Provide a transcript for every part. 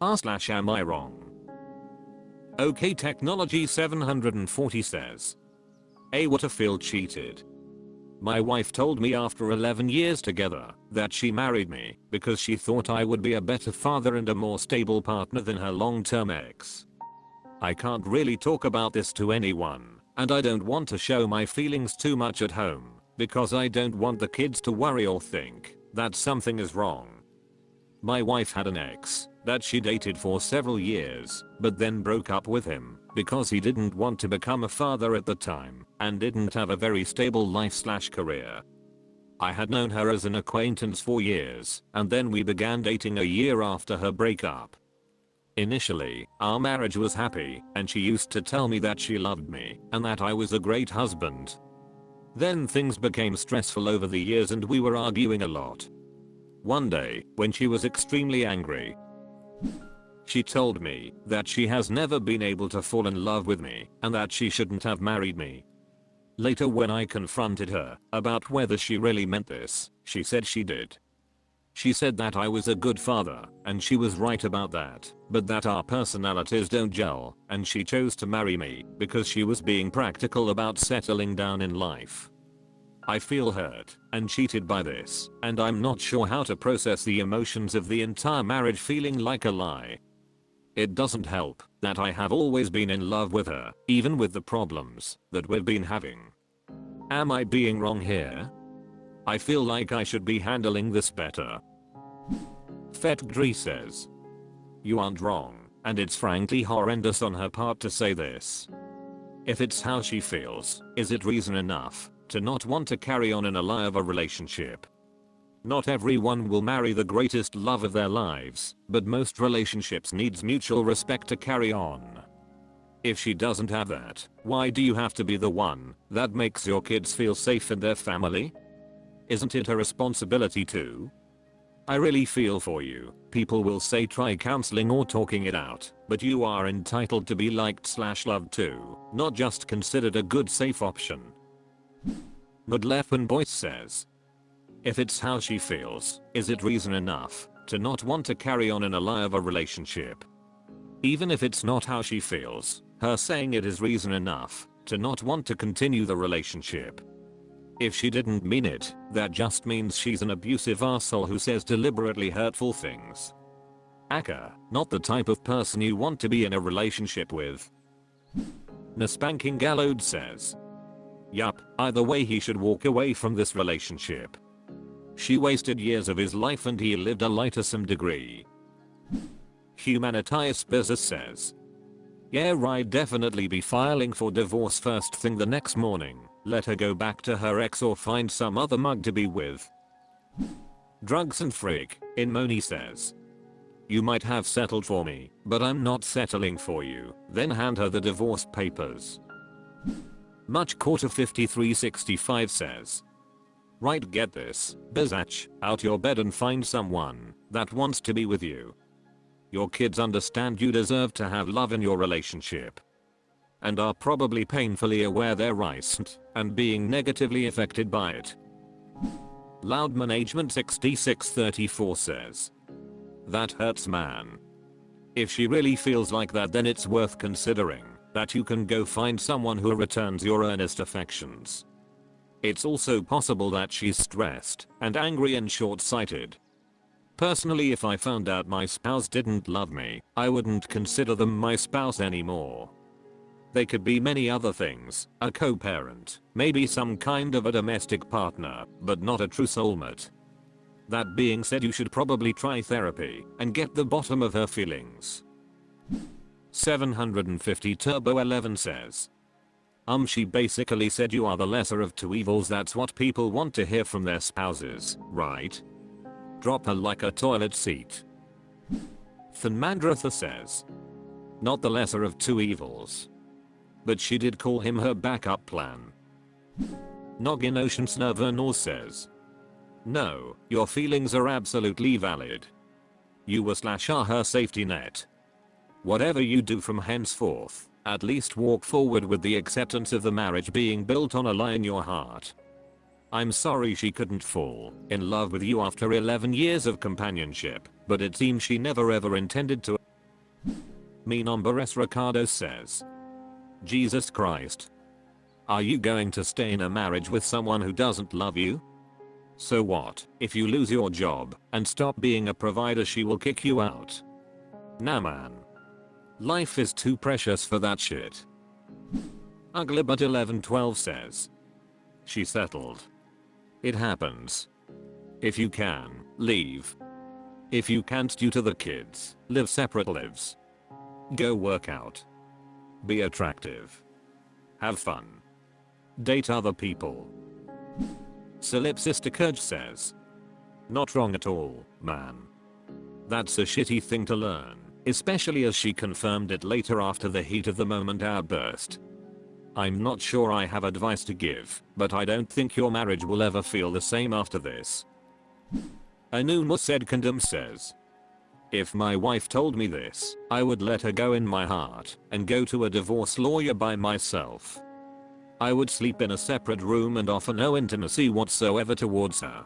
Am I wrong? OK Technology 740 says. What to feel cheated. My wife told me after 11 years together that she married me because she thought I would be a better father and a more stable partner than her long-term ex. I can't really talk about this to anyone, and I don't want to show my feelings too much at home because I don't want the kids to worry or think that something is wrong. My wife had an ex that she dated for several years, but then broke up with him because he didn't want to become a father at the time and didn't have a very stable life/career. I had known her as an acquaintance for years, and then we began dating a year after her breakup. Initially, our marriage was happy, and she used to tell me that she loved me and that I was a great husband. Then things became stressful over the years and we were arguing a lot. One day, when she was extremely angry, she told me that she has never been able to fall in love with me and that she shouldn't have married me. Later, when I confronted her about whether she really meant this, she said she did. She said that I was a good father, and she was right about that, but that our personalities don't gel, and she chose to marry me because she was being practical about settling down in life. I feel hurt and cheated by this, and I'm not sure how to process the emotions of the entire marriage feeling like a lie. It doesn't help that I have always been in love with her, even with the problems that we've been having. Am I being wrong here? I feel like I should be handling this better. Fetgdri says. You aren't wrong, and it's frankly horrendous on her part to say this. If it's how she feels, is it reason enough to not want to carry on in a lie of a relationship? Not everyone will marry the greatest love of their lives, but most relationships needs mutual respect to carry on. If she doesn't have that, why do you have to be the one that makes your kids feel safe in their family? Isn't it a responsibility too? I really feel for you. People will say try counseling or talking it out, but you are entitled to be liked/loved too, not just considered a good safe option. Mudleffen Boyce says. If it's how she feels, is it reason enough to not want to carry on in a lie of a relationship? Even if it's not how she feels, her saying it is reason enough to not want to continue the relationship. If she didn't mean it, that just means she's an abusive arsehole who says deliberately hurtful things. Aka, not the type of person you want to be in a relationship with. Naspanking Gallode says. Yup, either way he should walk away from this relationship. She wasted years of his life and he lived a lie to some degree. Humanitius Business says. Yeah, right, definitely be filing for divorce first thing the next morning. Let her go back to her ex or find some other mug to be with. Drugs and Freak, in Moni says. You might have settled for me, but I'm not settling for you. Then hand her the divorce papers. Much Quarter 5365 says. Right, get this, Bizatch, out your bed and find someone that wants to be with you. Your kids understand you deserve to have love in your relationship. And are probably painfully aware they're right and being negatively affected by it. Loud Management 6634 says. That hurts, man. If she really feels like that, then it's worth considering that you can go find someone who returns your earnest affections. It's also possible that she's stressed and angry and short-sighted. Personally, if I found out my spouse didn't love me, I wouldn't consider them my spouse anymore. They could be many other things, a co-parent, maybe some kind of a domestic partner, but not a true soulmate. That being said, you should probably try therapy and get the bottom of her feelings. 750 Turbo 11 says. She basically said you are the lesser of two evils. That's what people want to hear from their spouses, right? Drop her like a toilet seat. Thanmandratha says. Not the lesser of two evils. But she did call him her backup plan. Noggin Ocean Snurvernor says. No, your feelings are absolutely valid. You were/are her safety net. Whatever you do from henceforth, at least walk forward with the acceptance of the marriage being built on a lie in your heart. I'm sorry she couldn't fall in love with you after 11 years of companionship, but it seems she never ever intended to. Mi nombre es Ricardo says. Jesus Christ. Are you going to stay in a marriage with someone who doesn't love you? So what, if you lose your job and stop being a provider, she will kick you out? Nah man. Life is too precious for that shit. Ugly but 1112 says. She settled. It happens. If you can, leave. If you can't due to the kids, live separate lives. Go work out. Be attractive. Have fun. Date other people. Solipsistic Urge says. Not wrong at all, man. That's a shitty thing to learn, especially as she confirmed it later after the heat of the moment outburst. I'm not sure I have advice to give, but I don't think your marriage will ever feel the same after this. Anuma said Condom says. If my wife told me this, I would let her go in my heart and go to a divorce lawyer by myself. I would sleep in a separate room and offer no intimacy whatsoever towards her.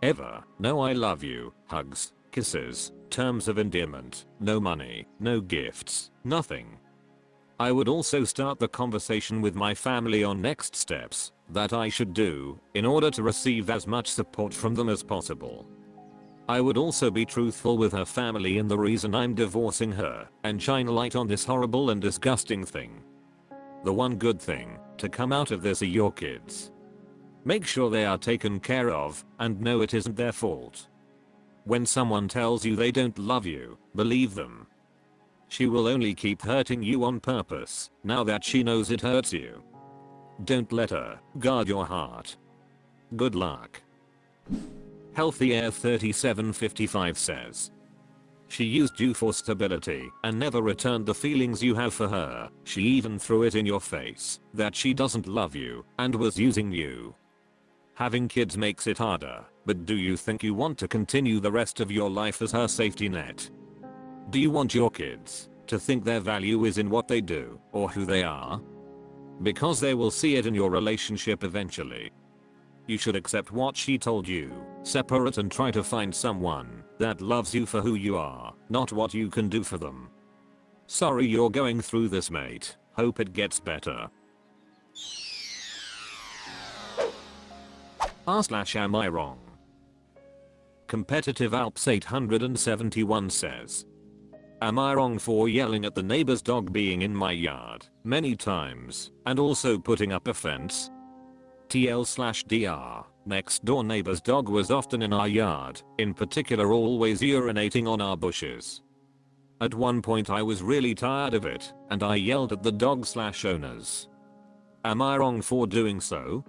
Ever, no I love you, hugs, kisses, terms of endearment, no money, no gifts, nothing. I would also start the conversation with my family on next steps that I should do in order to receive as much support from them as possible. I would also be truthful with her family in the reason I'm divorcing her and shine a light on this horrible and disgusting thing. The one good thing to come out of this are your kids. Make sure they are taken care of and know it isn't their fault. When someone tells you they don't love you, believe them. She will only keep hurting you on purpose now that she knows it hurts you. Don't let her. Guard your heart. Good luck. Healthy Air 3755 says. She used you for stability and never returned the feelings you have for her. She even threw it in your face that she doesn't love you and was using you. Having kids makes it harder, but do you think you want to continue the rest of your life as her safety net? Do you want your kids to think their value is in what they do or who they are? Because they will see it in your relationship eventually. You should accept what she told you, separate and try to find someone that loves you for who you are, not what you can do for them. Sorry you're going through this, mate. Hope it gets better. Am I wrong? Competitive Alps 871 says. Am I wrong for yelling at the neighbor's dog being in my yard many times and also putting up a fence? TL/DR. Next door neighbor's dog was often in our yard, in particular always urinating on our bushes. At one point I was really tired of it and I yelled at the dog/owners. Am I wrong for doing so?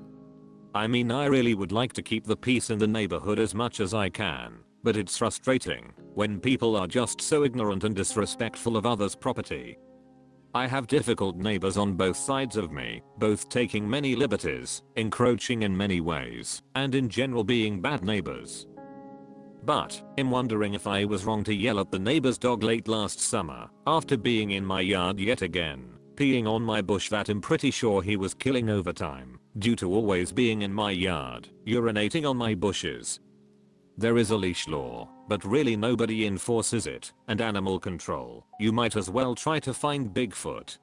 I mean, I really would like to keep the peace in the neighborhood as much as I can, but it's frustrating when people are just so ignorant and disrespectful of others' property. I have difficult neighbors on both sides of me, both taking many liberties, encroaching in many ways, and in general being bad neighbors. But I'm wondering if I was wrong to yell at the neighbor's dog late last summer after being in my yard yet again, peeing on my bush that I'm pretty sure he was killing over time due to always being in my yard, urinating on my bushes. There is a leash law, but really nobody enforces it, and animal control. You might as well try to find Bigfoot.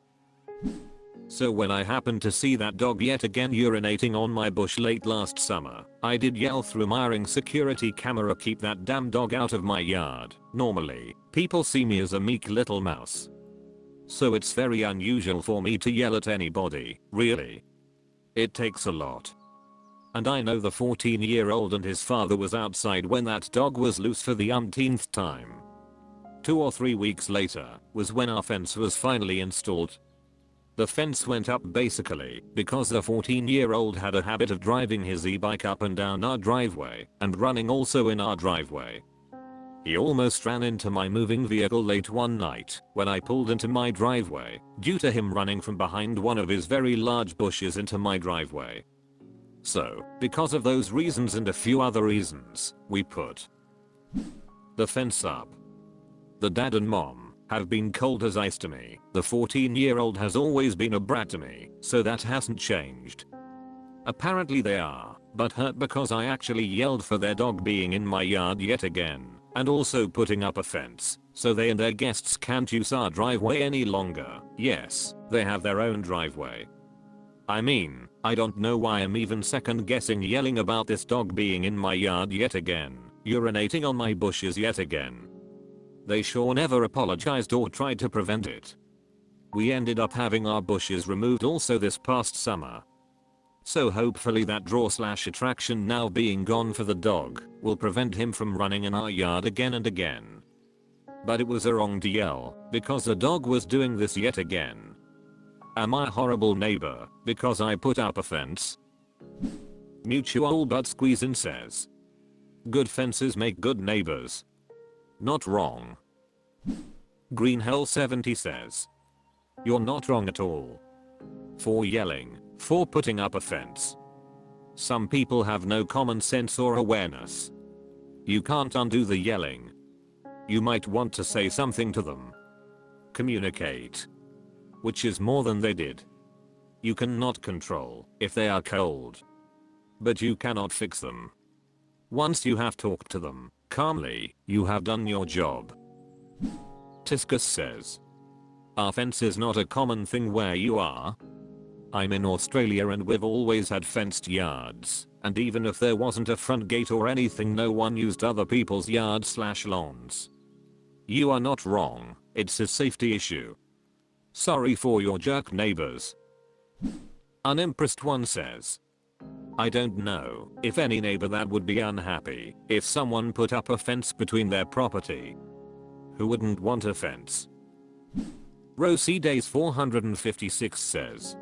So when I happened to see that dog yet again urinating on my bush late last summer, I did yell through my ring security camera, keep that damn dog out of my yard. Normally, people see me as a meek little mouse. So it's very unusual for me to yell at anybody, really. It takes a lot. And I know the 14-year-old and his father was outside when that dog was loose for the umpteenth time. 2 or 3 weeks later was when our fence was finally installed. The fence went up basically because the 14-year-old had a habit of driving his e-bike up and down our driveway and running also in our driveway. He almost ran into my moving vehicle late one night when I pulled into my driveway due to him running from behind one of his very large bushes into my driveway. So, because of those reasons and a few other reasons, we put the fence up. The dad and mom have been cold as ice to me. The 14-year-old has always been a brat to me, so that hasn't changed. Apparently they are, but hurt because I actually yelled for their dog being in my yard yet again, and also putting up a fence, so they and their guests can't use our driveway any longer. Yes, they have their own driveway. I mean, I don't know why I'm even second guessing yelling about this dog being in my yard yet again, urinating on my bushes yet again. They sure never apologized or tried to prevent it. We ended up having our bushes removed also this past summer. So hopefully that draw/attraction now being gone for the dog will prevent him from running in our yard again and again. But it was a wrong to yell because the dog was doing this yet again. Am I a horrible neighbor because I put up a fence? Mutual Butt Squeezin says. Good fences make good neighbors. Not wrong. Green Hell 70 says. You're not wrong at all. For yelling, for putting up a fence. Some people have no common sense or awareness. You can't undo the yelling. You might want to say something to them. Communicate. Which is more than they did. You cannot control if they are cold. But you cannot fix them. Once you have talked to them calmly, you have done your job. Tiscus says. Our fence is not a common thing where you are. I'm in Australia and we've always had fenced yards, and even if there wasn't a front gate or anything, no one used other people's yards/lawns. You are not wrong, it's a safety issue. Sorry for your jerk neighbors. Unimpressed one says. I don't know if any neighbor that would be unhappy if someone put up a fence between their property. Who wouldn't want a fence? Rosie Days 456 says.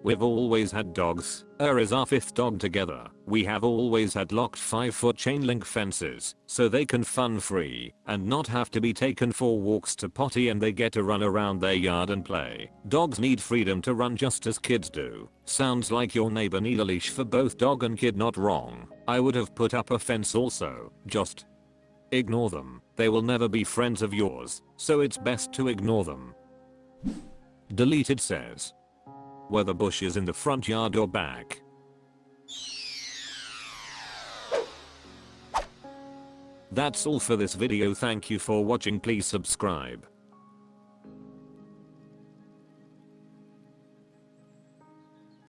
We've always had dogs, is our 5th dog together. We have always had locked 5-foot chain link fences so they can fun free and not have to be taken for walks to potty, and they get to run around their yard and play. Dogs need freedom to run just as kids do. Sounds like your neighbor need a leash for both dog and kid. Not wrong. I would have put up a fence also. Just ignore them. They will never be friends of yours, so it's best to ignore them. Deleted says. Whether bushes in the front yard or back. That's all for this video. Thank you for watching. Please subscribe.